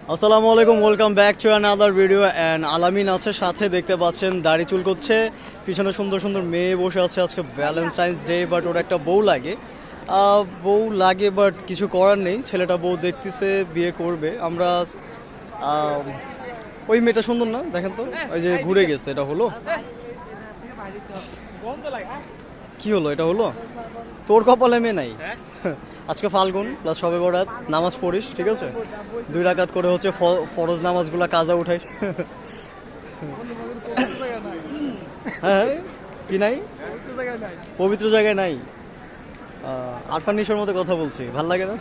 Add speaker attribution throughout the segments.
Speaker 1: আসসালামু আলাইকুম, welcome back to another video. And আলামিন আছে সাথে, দেখতে পাচ্ছেন দাড়ি চুল করছে, পিছনে সুন্দর সুন্দর মেয়ে বসে আছে। আজকে ভ্যালেন্টাইন্স ডে, বাট ওর একটা বউ লাগে বাট কিছু করার নেই, ছেলেটা বউ দেখতেছে, বিয়ে করবে। আমরা ওই মেয়েটা সুন্দর না, দেখেন তো, ওই যে ঘুরে গেছে, এটা হলো কি হলো? এটা হলো তোর কপালে মেয়ে নাই। আজকে ফাল্গুন প্লাস শবে বরাত, নামাজ পড়িস, ঠিক আছে? 2 রাকাত করে হচ্ছে ফরজ নামাজগুলা কাজা উঠাইস। হ্যাঁ, কি নাই? পবিত্র জায়গায় নাই। আরফান নিশোর মতো কথা বলছি, ভাল লাগে না?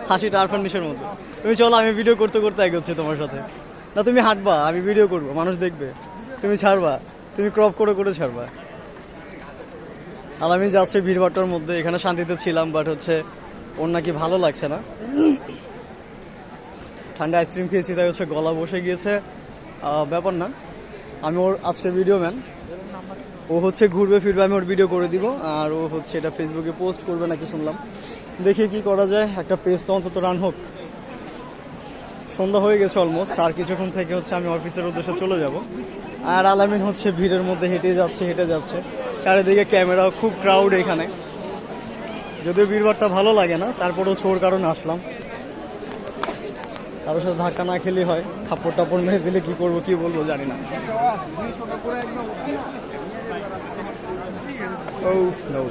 Speaker 1: হাসিটা আরফান নিশোর মতো। তুমি চলো, আমি ভিডিও করতে করতে এগোচ্ছি তোমার সাথে। না, তুমি হাঁটবা, আমি ভিডিও করবো, মানুষ দেখবে। তুমি ছাড়বা, তুমি ক্রপ করে করে ছাড়বা। আর আমি যাচ্ছি ভিড়ভাট্টার মধ্যে, এখানে শান্তিতে ছিলাম, বাট হচ্ছে ওর নাকি ভালো লাগছে না। ঠান্ডা আইসক্রিম খেয়েছি, তাই হচ্ছে গলা বসে গিয়েছে। ব্যাপার না, আমি ওর আজকে ভিডিও ম্যান। ও হচ্ছে ঘুরবে ফিরবে, আমি ওর ভিডিও করে দিব, আর ও হচ্ছে এটা ফেসবুকে পোস্ট করবে নাকি শুনলাম। দেখি কি করা যায়, একটা পেজ তো অন্তত রান হোক। সন্ধ্যা হয়ে গেছে অলমোস্ট, আর কিছুক্ষণ থেকে হচ্ছে আমি অফিসের উদ্দেশ্যে চলে যাব। আর আলামিন হচ্ছে ভিড়ের মধ্যে হেঁটে যাচ্ছে। চারিদিকে ক্যামেরা, খুব ক্রাউড এখানে। যদিও ভিড়ভাড়টা ভালো লাগে না, তারপরেও ছোর কারণে আসলাম। কারোর সাথে ধাক্কা না খেলে হয়, থাপ্পড় টাপড় মেরে দিলে কি করবো কি বলবো জানি না। Oh no.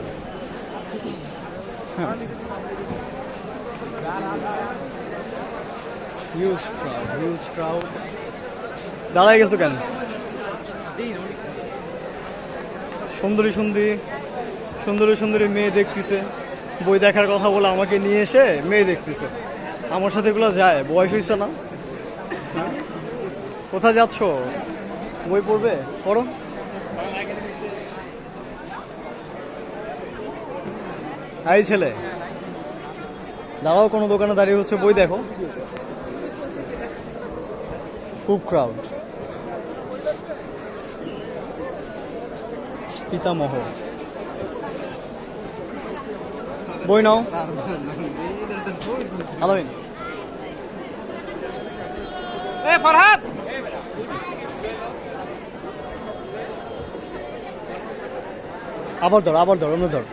Speaker 1: Huge crowd. দাঁড়ায় গেছো কেন? সুন্দরী মেয়ে দেখতেছে, বই দেখার কথা বলে আমাকে নিয়ে এসে মেয়ে দেখতেছে। আমার সাথে এগুলো যায়? বয়স হয়েছে না? কোথায় যাচ্ছ? বই পড়বে? পড়ো। এই ছেলে, দাঁড়াও, কোনো দোকানে দাঁড়িয়ে হচ্ছে বই দেখো। খুব ক্রাউড। পিতামহ, বই নাও। আলামিন,
Speaker 2: ফরহাদ,
Speaker 1: আবার ধর, অন্য ধর।